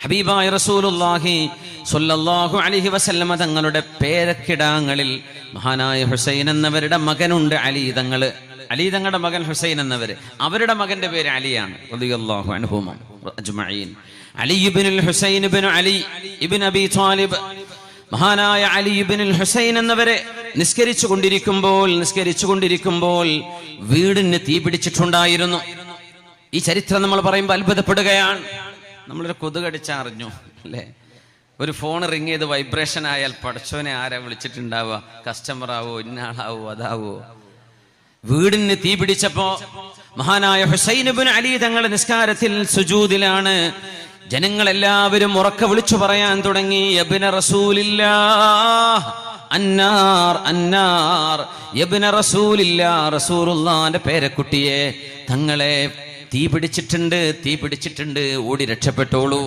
ഹബീബായ റസൂലുള്ളാഹി സ്വല്ലല്ലാഹു അലൈഹി വസല്ലമ തങ്ങളുടെ പേരക്കിടാങ്ങളിൽ മഹാനായ ഹുസൈൻ എന്നവരുടെ മകനുണ്ട് അലി തങ്ങളുടെ മകൻ ഹുസൈൻ എന്നവര്. അവരുടെ മകന്റെ പേര് അലിയാണ് റളിയല്ലാഹു അൻഹും അജ്മഈൻ. അലി ഇബ്നുൽ ഹുസൈൻ ഇബ്നു അലി ഇബ്നു അബി ത്വാലിബ്, മഹാനായ അലി ഇബ്നുൽ ഹുസൈൻ എന്നവരെ നിസ്കരിച്ചു കൊണ്ടിരിക്കുമ്പോൾ വീടിന് തീ പിടിച്ചിട്ടുണ്ടായിരുന്നു. ഈ ചരിത്രം നമ്മൾ പറയുമ്പോൾ അത്ഭുതപ്പെടുകയാണ്. നമ്മളൊരു കൊതുകടിച്ചറിഞ്ഞു അല്ലേ? ഒരു ഫോൺ റിങ് ചെയ്ത് വൈബ്രേഷൻ ആയാൽ പടച്ചോനെ ആരാ വിളിച്ചിട്ടുണ്ടാവുക? കസ്റ്റമർ ആവോ, ഇന്നാളാവോ, അതാവോ? വീടിന് തീ പിടിച്ചപ്പോ മഹാനായ ഹുസൈൻ ഇബ്നു അലി തങ്ങൾ നിസ്കാരത്തിൽ സുജൂദിലാണ്. ജനങ്ങളെല്ലാവരും ഉറക്കെ വിളിച്ചു പറയാൻ തുടങ്ങി, യബ്ന റസൂലില്ലാഹ് അന്നാർ അന്നാർ, യബ്ന റസൂലില്ലാഹ്, റസൂലുള്ളാഹിന്റെ പേരക്കുട്ടിയെ തങ്ങളെ തീ പിടിച്ചിട്ടുണ്ട്, ഓടി രക്ഷപ്പെട്ടോളൂ.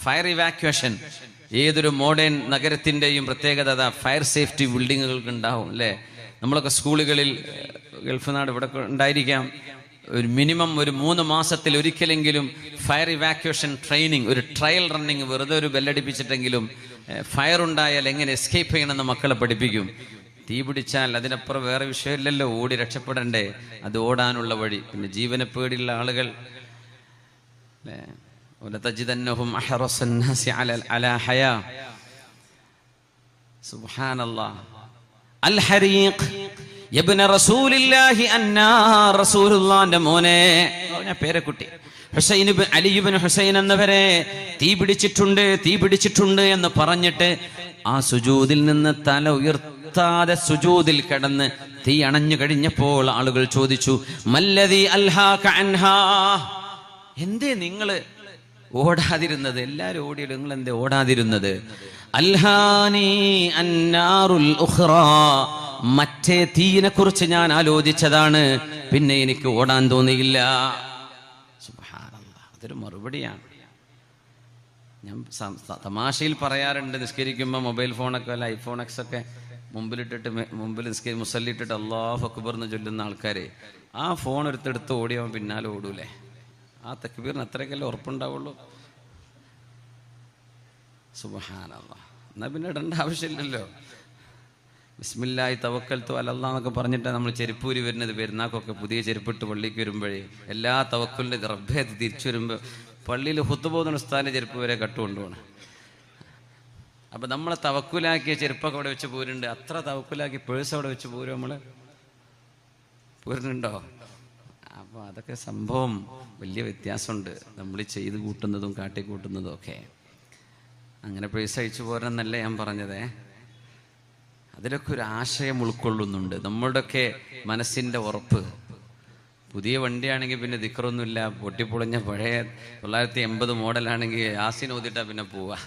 ഫയർ ഇവാക്യുവേഷൻ ഏതൊരു മോഡേൺ നഗരത്തിന്റെയും പ്രത്യേകത ഫയർ സേഫ്റ്റി ബിൽഡിങ്ങുകൾക്ക് ഉണ്ടാവും അല്ലേ? നമ്മളൊക്കെ സ്കൂളുകളിൽ, ഗൾഫ് നാട് ഇവിടെ ഉണ്ടായിരിക്കാം, ഒരു മിനിമം ഒരു 3 മാസത്തിൽ ഒരിക്കലെങ്കിലും ഫയർ ഇവാക്യുവേഷൻ ട്രെയിനിങ്, ഒരു ട്രയൽ റണ്ണിങ്, വെറുതെ ഒരു ബെല്ലടിപ്പിച്ചിട്ടെങ്കിലും ഫയർ ഉണ്ടായാൽ എങ്ങനെ എസ്കേപ്പ് ചെയ്യണമെന്ന് മക്കളെ പഠിപ്പിക്കും. തീ പിടിച്ചാൽ അതിനപ്പുറം വേറെ വിഷയമില്ലല്ലോ, ഓടി രക്ഷപ്പെടണ്ടേ, അത് ഓടാനുള്ള വഴി. പിന്നെ ജീവനെ പേടിയുള്ള ആളുകൾ വലതജിദന്നഹും അഹറസന്നാസി അലാ ഹയാ, സുബ്ഹാനല്ലാഹ്. അൽ ഹരീഖ് യബ്ന റസൂലില്ലാഹി അന്നാർ, റസൂലുള്ളാഹിന്റെ മോനെ, പേരക്കുട്ടി ഹുസൈൻ ഇബ്നു അലി ഇബ്നു ഹുസൈൻ എന്നവരെ തീ പിടിച്ചിട്ടുണ്ട് എന്ന് പറഞ്ഞിട്ട് ആ സുജൂദിൽ നിന്ന് തല ഉയർത്താതെ സുജൂദിൽ കിടന്ന് തീ അണഞ്ഞു കഴിഞ്ഞപ്പോൾ ആളുകൾ ചോദിച്ചു, മല്ലദീ അൽഹാക അൻഹാ, എന്തേ നിങ്ങള് ഓടാതിരുന്നത്? എല്ലാരും ഓടിയത്, നിങ്ങൾ എന്തേ ഓടാതിരുന്നത്? അൽഹാനി അന്നാറുൽ ഉഖ്റാ, മറ്റേ തീയിനെ കുറിച്ച് ഞാൻ ആലോചിച്ചതാണ്, പിന്നെ എനിക്ക് ഓടാൻ തോന്നിയില്ല. സുബ്ഹാനല്ലാഹ്, അതൊരു മറുപടിയാണ്. ഞാൻ തമാശയിൽ പറയാറുണ്ട്, നിസ്കരിക്കുമ്പോൾ മൊബൈൽ ഫോണൊക്കെ അല്ല ഐഫോൺ എക്സ് ഒക്കെ മുമ്പിൽ മുസല്ലിട്ടിട്ട് അല്ലാഹു അക്ബർ എന്ന് ചൊല്ലുന്ന ആൾക്കാരെ, ആ ഫോൺ എടുത്തെടുത്ത് ഓടിയവൻ പിന്നാലെ ഓടൂലേ? ആ തക്ബീറിന് അത്രയ്ക്കല്ലേ ഉറപ്പുണ്ടാവുള്ളൂ. സുബ്ഹാനല്ലാഹ്, എന്നാ പിന്നെ ഇടേണ്ട ആവശ്യമില്ലല്ലോ. ബിസ്മില്ലാഹി തവക്കൽതു അലല്ലാഹ് എന്നൊക്കെ പറഞ്ഞിട്ട് നമ്മൾ ചെരുപ്പൂരി വരുന്നത്. പെരുന്നാക്കൊക്കെ പുതിയ ചെരുപ്പിട്ട് പള്ളിക്ക് വരുമ്പോഴേ എല്ലാ തവക്കലിൻ്റെ റബ്ബേ തിരിച്ചു വരുമ്പോൾ പള്ളിയിൽ ഹുത്ബ ഓതുന്ന ഉസ്താദിന്റെ ചെരുപ്പ് വരെ കട്ടുകൊണ്ടുപോകണം. അപ്പൊ നമ്മളെ തവക്കുലാക്കിയ ചെരുപ്പൊക്കെ അവിടെ വെച്ച് പോരുന്നുണ്ട്, അത്ര തവക്കുലാക്കി പേഴ്സ് അവിടെ വെച്ച് പോരും, നമ്മള് പോരുന്നുണ്ടോ? അപ്പൊ അതൊക്കെ സംഭവം വലിയ വ്യത്യാസമുണ്ട്, നമ്മൾ ചെയ്ത് കൂട്ടുന്നതും കാട്ടിക്കൂട്ടുന്നതും ഒക്കെ. അങ്ങനെ പേഴ്സ് അയച്ചു പോരെന്നല്ലേ ഞാൻ പറഞ്ഞതേ. അതിലൊക്കെ ഒരു ആശയം ഉൾക്കൊള്ളുന്നുണ്ട്. നമ്മളുടെയൊക്കെ മനസ്സിന്റെ ഉറപ്പ്. പുതിയ വണ്ടിയാണെങ്കിൽ പിന്നെ ദിക്റൊന്നുമില്ല, പൊട്ടിപ്പൊളിഞ്ഞ പഴയ 980 മോഡലാണെങ്കിൽ യാസീൻ ഓതിട്ടാ പിന്നെ പോവാ.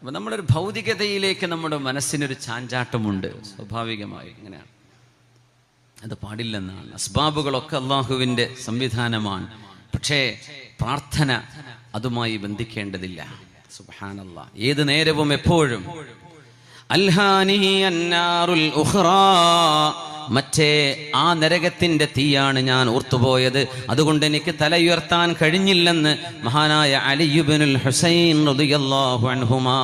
അപ്പൊ നമ്മളൊരു ഭൗതികതയിലേക്ക് നമ്മുടെ മനസ്സിനൊരു ചാഞ്ചാട്ടമുണ്ട് സ്വാഭാവികമായി. ഇങ്ങനെയാണ്, അത് പാടില്ലെന്നാണ്. അസ്ബാബുകളൊക്കെ അള്ളാഹുവിന്റെ സംവിധാനമാണ്, പക്ഷേ പ്രാർത്ഥന അതുമായി ബന്ധിക്കേണ്ടതില്ല. സുബ്ഹാനല്ലാഹ്, ഏത് നേരവും എപ്പോഴും അൽഹാനി അന്നാറുൽ ഉഖ്റാ, മറ്റേ ആ നരകത്തിന്റെ തീയാണ് ഞാൻ ഓർത്തുപോയത്, അതുകൊണ്ട് എനിക്ക് തലയുയർത്താൻ കഴിഞ്ഞില്ലെന്ന് മഹാനായ അലി ഇബ്നുൽ ഹുസൈൻ റളിയല്ലാഹു അൻഹുമാ.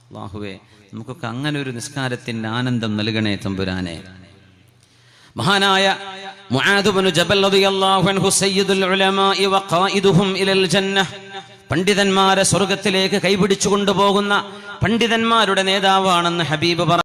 അല്ലാഹുവേ, നമുക്കൊക്കെ അങ്ങനെ ഒരു നിസ്കാരത്തിന്റെ ആനന്ദം നൽകണേ തമ്പുരാനെ. മഹാനായ മുആദ് ഇബ്നു ജബൽ റളിയല്ലാഹു അൻഹു സയ്യിദുൽ ഉലമാഇ വഖായിദുഹും ഇലൽ ജന്നഹ്, പണ്ഡിതന്മാരെ സ്വർഗത്തിലേക്ക് കൈപിടിച്ചു കൊണ്ടുപോകുന്ന പണ്ഡിതന്മാരുടെ നേതാവാണെന്ന് ഹബീബ് പറഞ്ഞു.